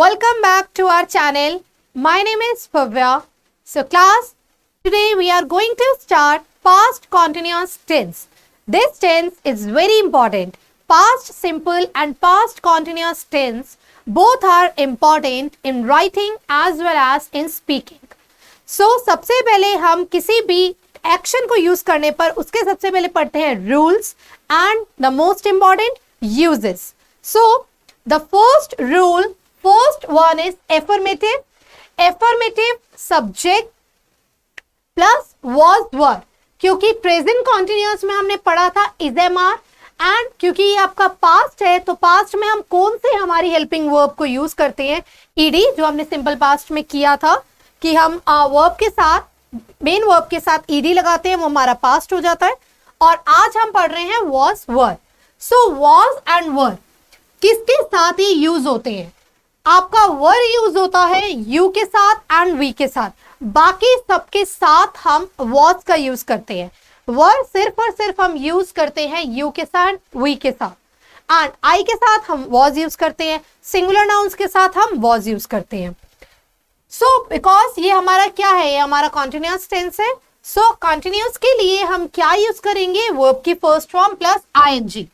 Welcome back to our channel. My name is Bhavya. So class, today we are going to start past continuous tense. This tense is very important. Past simple and past continuous tense both are important in writing as well as in speaking. So सबसे पहले हम किसी भी action को use करने पर उसके सबसे पहले पढ़ते हैं rules and the most important uses. So the first rule, first one is affirmative. Affirmative subject plus was वर, क्योंकि प्रेजेंट कॉन्टिन्यूअस में हमने पढ़ा था इज एम आर, एंड क्योंकि ये आपका पास्ट है तो पास्ट में हम कौन से हमारी हेल्पिंग वर्ब को यूज करते हैं, ईडी, जो हमने सिंपल पास्ट में किया था कि हम वर्ब के साथ, मेन वर्ब के साथ ईडी लगाते हैं, वो हमारा पास्ट हो जाता है. और आज हम पढ़ रहे हैं was were. So was and were किसके साथ ही यूज होते हैं? आपका वर यूज होता है यू के साथ एंड वी के साथ. बाकी सबके साथ हम वॉज का यूज करते हैं. वर सिर्फ और सिर्फ हम यूज करते हैं यू के साथ, वी के साथ, एंड आई के साथ हम वॉज यूज करते हैं. सिंगुलर नाउन्स के साथ हम वॉज यूज करते हैं. सो बिकॉज ये हमारा क्या है, ये हमारा कॉन्टिन्यूअस टेंस है. सो कॉन्टिन्यूअस के लिए हम क्या यूज करेंगे, वर्ब की फर्स्ट फॉर्म प्लस आईएनजी.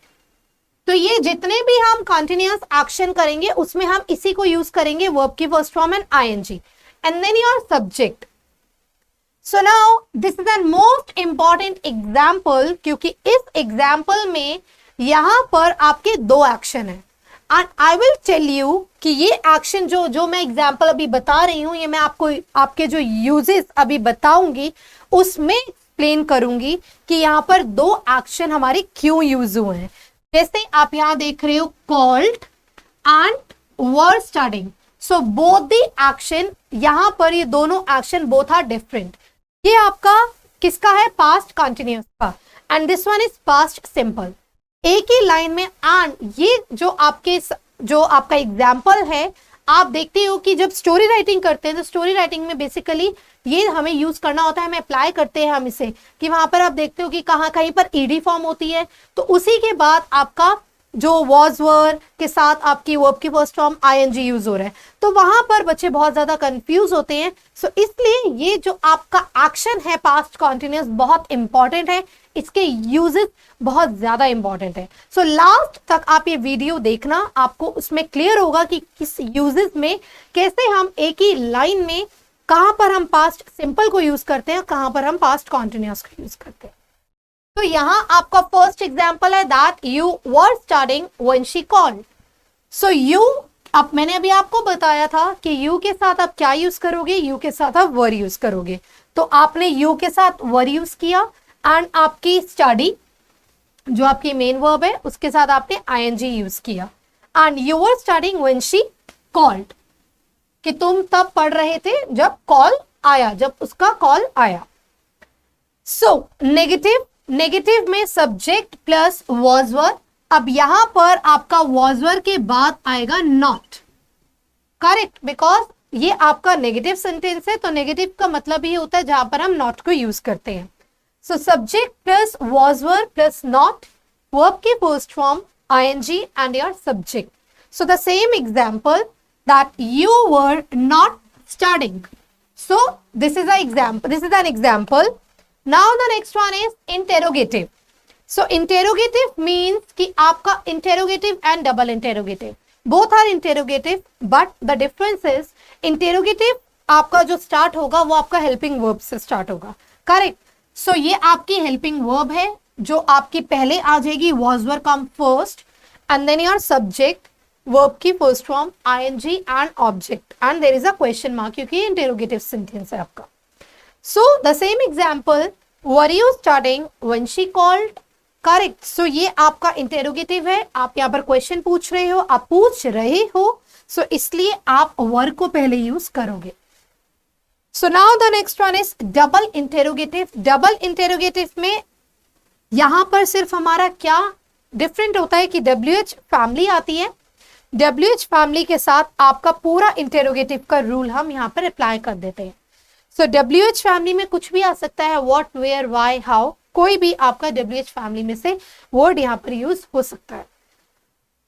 तो ये जितने भी हम कॉन्टिन्यूअस एक्शन करेंगे उसमें हम इसी को यूज करेंगे, वर्ब की first form and ING, and then your subject. So now this is an most important example, क्योंकि इस एग्जाम्पल में यहां पर आपके दो एक्शन है. And I will tell you कि ये एक्शन जो मैं एग्जाम्पल अभी बता रही हूं, ये मैं आपको आपके जो यूजेस अभी बताऊंगी उसमें एक्सप्लेन करूंगी कि यहाँ पर दो एक्शन हमारे क्यों यूज हुए हैं. जैसे आप यहाँ देख रहे हो called and were starting. So both the action, यहाँ पर ये दोनों एक्शन बोथ आर डिफरेंट. ये आपका किसका है, पास्ट कंटिन्यूअस का, and this one is past simple. एक ही लाइन में. एंड ये जो आपका एग्जाम्पल है, आप देखते हो कि जब स्टोरी राइटिंग करते हैं तो स्टोरी राइटिंग में बेसिकली ये हमें यूज करना होता है, हमें अप्लाई करते हैं हम इसे, कि वहां पर आप देखते हो कि कहीं पर ईडी फॉर्म होती है तो उसी के बाद आपका जो वॉज वर के साथ आपकी वर्ब की फर्स्ट फॉर्म आईएनजी यूज हो रहा है. तो वहां पर बच्चे बहुत ज्यादा कंफ्यूज होते हैं. सो इसलिए ये जो आपका एक्शन है पास्ट कॉन्टिन्यूअस बहुत इंपॉर्टेंट है, इसके यूजेस बहुत ज्यादा इंपॉर्टेंट है. सो लास्ट तक आप ये वीडियो देखना, आपको उसमें क्लियर होगा कि किस यूजेस में कैसे हम एक ही लाइन में कहां पर हम पास्ट सिंपल को यूज करते हैं, कहां पर हम पास्ट कॉन्टिन्यूअस को यूज करते हैं. तो यहां आपका फर्स्ट एग्जांपल है that you were starting when she called. So you, अब मैंने अभी आपको बताया था कि यू के साथ आप क्या यूज करोगे, यू के साथ आप वर यूज करोगे. तो आपने यू के साथ वर यूज किया, एंड आपकी स्टडी जो आपकी मेन वर्ब है उसके साथ आपने आईएनजी यूज किया. And you were starting when she called, कि तुम तब पढ़ रहे थे जब कॉल आया, जब उसका कॉल आया. सो नेगेटिव में सब्जेक्ट प्लस वॉज वर. अब यहां पर आपका वॉज वर के बाद आएगा नॉट. करेक्ट, बिकॉज ये आपका नेगेटिव सेंटेंस है, तो नेगेटिव का मतलब ये होता है जहां पर हम नॉट को यूज करते हैं. So subject plus was were plus not, verb की first form ING and your subject. So the same example that you were not studying. So this is an example. Now the next one is interrogative. So interrogative means कि आपका interrogative and double interrogative both are interrogative, but the difference is interrogative आपका जो start होगा वो आपका helping verb से start होगा. Correct. So ये आपकी helping verb है जो आपकी पहले आ जाएगी, was were come first, and then your subject, verb की first form ING and object, and there is a question mark क्योंकि इंटरोगेटिव सेंटेंस है आपका. So the same example, were you starting when she called. Correct. So ये आपका interrogative है, आप यहाँ पर क्वेश्चन पूछ रहे हो, सो इसलिए आप वर को पहले यूज करोगे. So now the next one is double interrogative. Double interrogative में यहां पर सिर्फ हमारा क्या डिफरेंट होता है कि WH फैमिली आती है. WH फैमिली के साथ आपका पूरा इंटेरोगेटिव का रूल हम यहाँ पर अप्लाई कर देते हैं. सो WH फैमिली में कुछ भी आ सकता है, व्हाट, वेयर, व्हाई, हाउ, कोई भी आपका WH फैमिली में से वर्ड यहाँ पर यूज हो सकता है.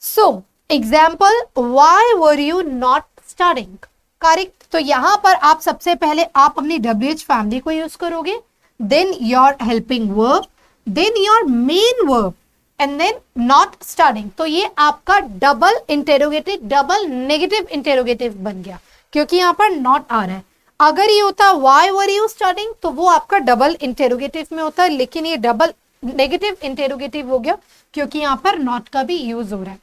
So example, why were you not studying. Correct. तो यहाँ पर आप सबसे पहले आप अपनी WH फैमिली को यूज करोगे, then your helping verb, then your main verb and then not studying. तो ये आपका double interrogative, double negative interrogative बन गया क्योंकि यहाँ पर नॉट आ रहा है. अगर ये होता व्हाई वर यू स्टडिंग तो वो आपका डबल इंटेरोगेटिव में होता है, लेकिन ये डबल नेगेटिव इंटेरोगेटिव हो गया क्योंकि यहाँ पर नॉट का भी यूज हो रहा है.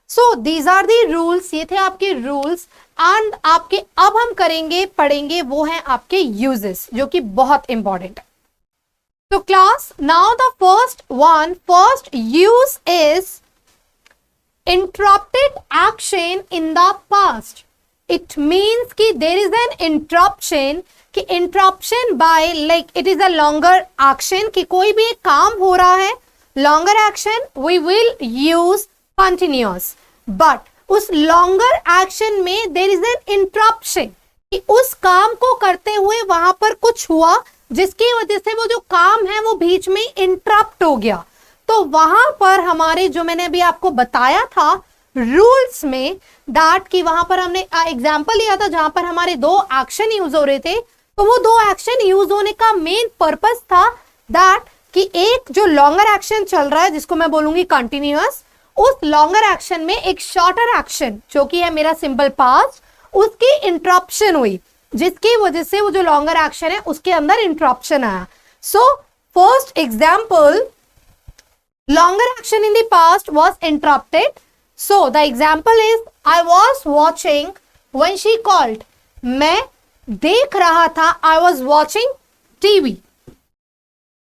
So these are the rules, ये थे आपके रूल्स. एंड आपके अब हम करेंगे पढ़ेंगे वो हैं आपके यूजेस जो कि बहुत इंपॉर्टेंट है. तो class now the first use is interrupted action in the past. It means कि देर इज एन इंटरप्शन, कि interruption by like it is a longer action, कि कोई भी एक काम हो रहा है longer action, we will use continuous. But उस लॉन्गर एक्शन में देर इज एन इंटरप्शन, कि उस काम को करते हुए वहां पर कुछ हुआ जिसकी वजह से वो जो काम है वो बीच में इंटरप्ट हो गया. तो वहां पर हमारे जो मैंने अभी आपको बताया था रूल्स में दैट कि वहां पर हमने एग्जांपल लिया था जहां पर हमारे दो एक्शन यूज हो रहे थे. तो वो दो एक्शन यूज होने का मेन पर्पस था दैट कि एक जो लॉन्गर एक्शन चल रहा है जिसको मैं बोलूंगी कंटिन्यूअस, उस लॉन्गर एक्शन में एक शॉर्टर एक्शन जो कि है मेरा सिंपल पास्ट, उसकी इंटरप्शन हुई जिसकी वजह से वो जो लॉन्गर एक्शन है उसके अंदर इंटरप्शन आया. So first example, longer action in the past was interrupted. So the example is I was watching when she called. मैं देख रहा था, I was watching TV.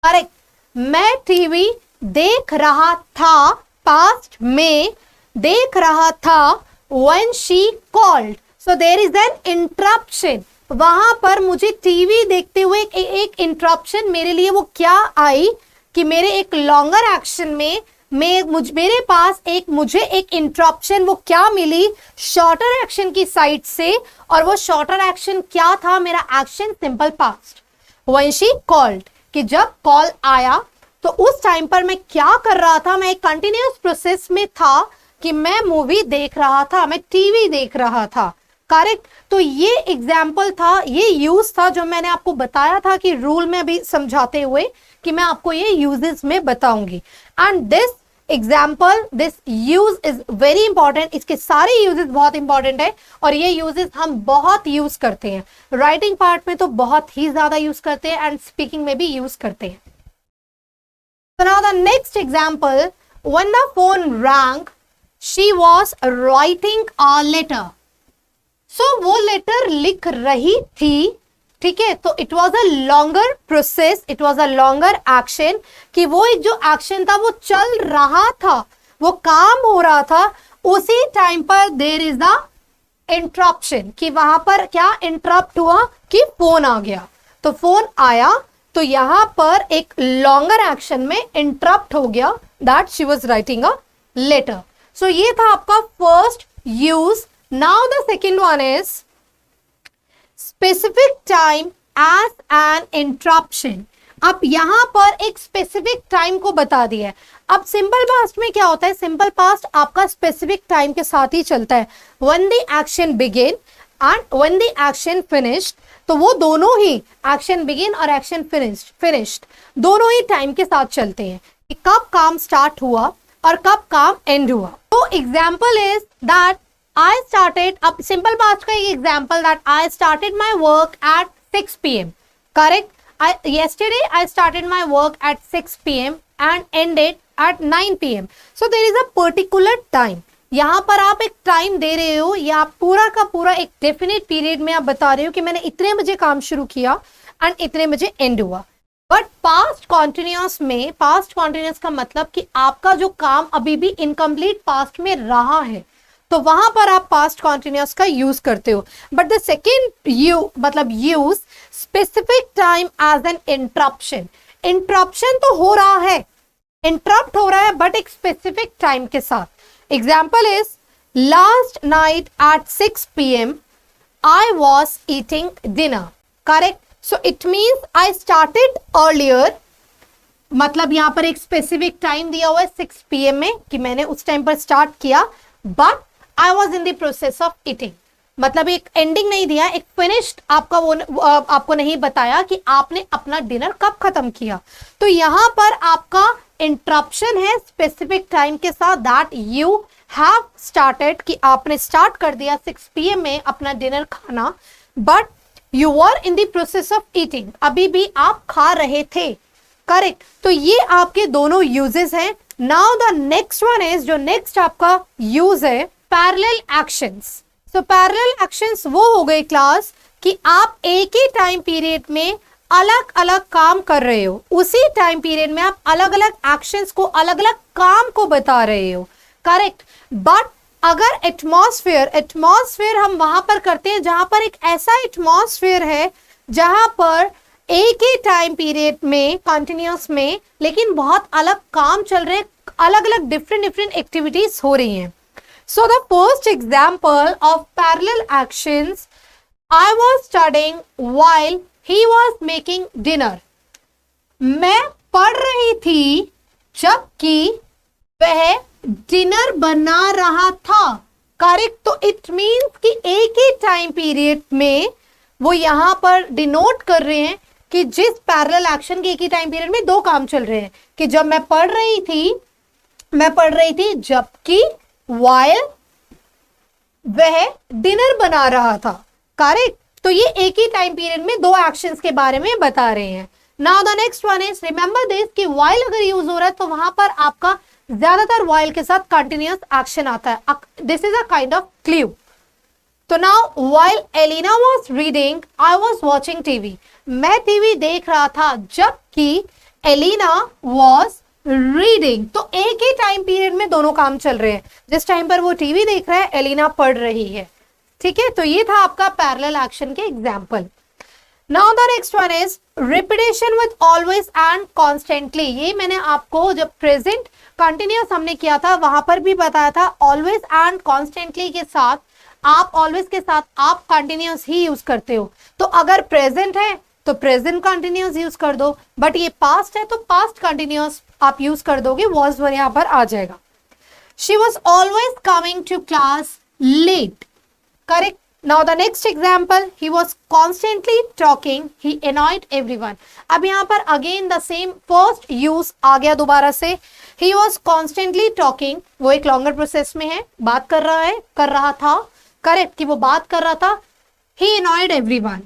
Correct. मैं टीवी देख रहा था, पास्ट में देख रहा था when she called. So there is an interruption. वहां पर मुझे टीवी देखते हुए एक इंटरप्शन मेरे लिए वो क्या आई कि मेरे एक लॉन्गर एक्शन में मेरे पास मुझे एक इंटरप्शन वो क्या मिली शॉर्टर एक्शन की साइड से. और वो शॉर्टर एक्शन क्या था, मेरा action simple past when she called, कि जब कॉल आया तो उस टाइम पर मैं क्या कर रहा था, मैं एक कंटिन्यूअस प्रोसेस में था कि मैं मूवी देख रहा था, मैं टीवी देख रहा था. करेक्ट. तो ये एग्जाम्पल था, ये यूज था जो मैंने आपको बताया था कि रूल में भी समझाते हुए कि मैं आपको ये यूजेस में बताऊंगी. And this example, this use is very important. इसके सारे यूजेस बहुत इंपॉर्टेंट है और ये यूजेस हम बहुत यूज करते हैं. राइटिंग पार्ट में तो बहुत ही ज्यादा यूज करते हैं एंड स्पीकिंग में भी यूज करते हैं. So now the next example, when the phone rang, she was writing a letter. So वो लेटर लिख रही थी, ठीक है. तो it was a longer process, it was a longer action, कि वो एक जो एक्शन था वो चल रहा था, वो काम हो रहा था. उसी टाइम पर देर इज द इंटरप्शन, कि वहां पर क्या इंटरप्ट हुआ कि फोन आ गया. तो फोन आया तो यहां पर एक लॉन्गर एक्शन में इंटरप्ट हो गया that she was writing a letter. So ये था आपका first use. Now the second one is specific time as an interruption. अब यहां पर एक स्पेसिफिक टाइम को बता दिया है. अब सिंपल पास्ट में क्या होता है, सिंपल पास्ट आपका स्पेसिफिक टाइम के साथ ही चलता है. when the action begin and when the action finished, तो वो दोनों ही एक्शन बिगिन और एक्शन फिनिश्ड दोनों ही टाइम के साथ चलते हैं कि कब काम स्टार्ट हुआ और कब काम एंड हुआ. तो example is that I started, अब simple past का एक example that I started my work at 6 p.m. Correct? Yesterday I started my work at 6 p.m. and ended at 9 p.m. So there is a particular time. यहाँ पर आप एक time दे रहे हो या आप पूरा का पूरा एक डेफिनेट पीरियड में आप बता रहे हो कि मैंने इतने बजे काम शुरू किया एंड इतने बजे एंड हुआ. बट पास्ट कॉन्टिन्यूअस में, पास्ट कॉन्टिन्यूअस का मतलब कि आपका जो काम अभी भी इनकम्प्लीट पास्ट में रहा है, तो वहां पर आप पास्ट कॉन्टिन्यूअस का यूज करते हो. But the second use specific time as an interruption. Interruption तो हो रहा है, इंटरप्ट हो रहा है बट एक स्पेसिफिक टाइम के साथ. Example is last night at 6 p.m. I was eating dinner. Correct. So it means I started earlier, मतलब यहां पर एक स्पेसिफिक टाइम दिया हुआ है 6 p.m. में कि मैंने उस टाइम पर स्टार्ट किया, but I was in the process of eating. मतलब एक एंडिंग नहीं दिया, एक फिनिश्ड आपका वो आपको नहीं बताया कि आपने अपना डिनर कब खत्म किया। तो यहां पर आपका इंटरप्शन है स्पेसिफिक टाइम के साथ, दैट यू हैव स्टार्टेड, कि आपने स्टार्ट कर दिया 6 PM में अपना डिनर खाना, but you were in the process of eating, अभी भी आप खा रहे थे। करेक्ट। तो ये आपके दोनों यूजेस हैं। Now the next one is, जो नेक्स्ट आपका यूज है, पैरेलल एक्शंस। तो पैरेलल एक्शंस वो हो गए क्लास कि आप एक ही टाइम पीरियड में अलग अलग काम कर रहे हो, उसी टाइम पीरियड में आप अलग अलग एक्शंस को, अलग अलग काम को बता रहे हो। करेक्ट। बट अगर एटमॉस्फेयर हम वहां पर करते हैं जहां पर एक ऐसा एटमॉस्फेयर है जहां पर एक ही टाइम पीरियड में कंटिन्यूस में लेकिन बहुत अलग काम चल रहे हैं, अलग अलग डिफरेंट एक्टिविटीज हो रही हैं। So the first example of parallel actions, I was studying while he was making dinner. मैं पढ़ रही थी जबकि वह डिनर बना रहा था। करेक्ट। तो इट मीन्स कि एक ही टाइम पीरियड में वो यहां पर डिनोट कर रहे हैं कि जिस पैरेलल एक्शन के एक ही टाइम पीरियड में दो काम चल रहे हैं, कि जब मैं पढ़ रही थी जबकि while वह डिनर बना रहा था। करेक्ट। तो ये एक ही टाइम पीरियड में दो एक्शंस के बारे में बता रहे हैं। Now the next one is, remember this कि while अगर यूज हो रहा है तो वहां पर आपका ज्यादातर while के साथ कंटिन्यूअस एक्शन आता है। This is a kind of clue. तो now while Elina was reading I was watching TV. मैं टीवी देख रहा था जबकि एलिना वाज रीडिंग। तो एक ही टाइम पीरियड में दोनों काम चल रहे हैं, जिस टाइम पर वो टीवी देख रहा है एलिना पढ़ रही है। ठीक है। तो ये था आपका पैरेलल एक्शन के example. Now the next one is repetition with always and constantly. ये मैंने आपको जब प्रेजेंट कंटिन्यूअस हमने किया था वहां पर भी बताया था, ऑलवेज एंड कॉन्स्टेंटली के साथ आप ऑलवेज के साथ आप कंटिन्यूअस ही यूज करते हो। तो अगर प्रेजेंट है तो प्रेजेंट कंटिन्यूअस यूज कर दो, बट ये पास्ट है तो पास्ट कंटिन्यूअस आप यूज कर दोगे, वॉज वर यहां पर आ जाएगा। She was always coming to class late. Correct. Now the next example, he was constantly talking, he annoyed everyone। अब यहां पर again the same first use आ गया दोबारा से। ही वॉज कॉन्स्टेंटली टॉकिंग, वो एक लॉन्गर प्रोसेस में है, बात कर रहा था। करेक्ट। कि वो बात कर रहा था। ही annoyed everyone।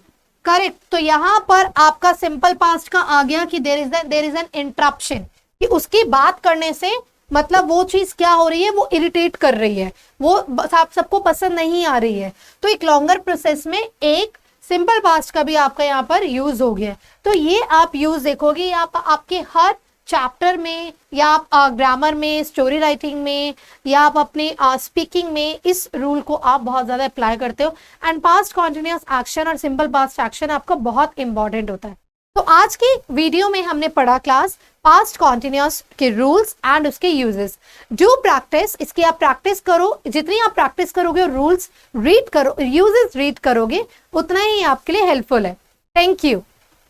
करेक्ट। तो यहां पर आपका सिंपल पास्ट का आ गया कि देर इज एन इंटरप्शन, कि उसकी बात करने से मतलब वो चीज क्या हो रही है, वो इरिटेट कर रही है, वो आप सबको पसंद नहीं आ रही है। तो एक लॉन्गर प्रोसेस में एक सिंपल पास्ट का भी आपका यहाँ पर यूज हो गया। तो ये आप यूज देखोगे आप आपके हर चैप्टर में, या आप ग्रामर में, स्टोरी राइटिंग में, या आप अपने स्पीकिंग में इस रूल को आप बहुत ज्यादा अप्लाई करते हो। एंड पास्ट कॉन्टिन्यूअस एक्शन और सिंपल पास्ट एक्शन आपका बहुत इंपॉर्टेंट होता है। तो आज की वीडियो में हमने पढ़ा क्लास पास्ट कॉन्टिन्यूअस के रूल्स एंड उसके यूजेस। डू प्रैक्टिस, इसकी आप प्रैक्टिस करो, जितनी आप प्रैक्टिस करोगे और रूल्स रीड करो, यूजेस रीड करोगे, उतना ही आपके लिए हेल्पफुल है। Thank you.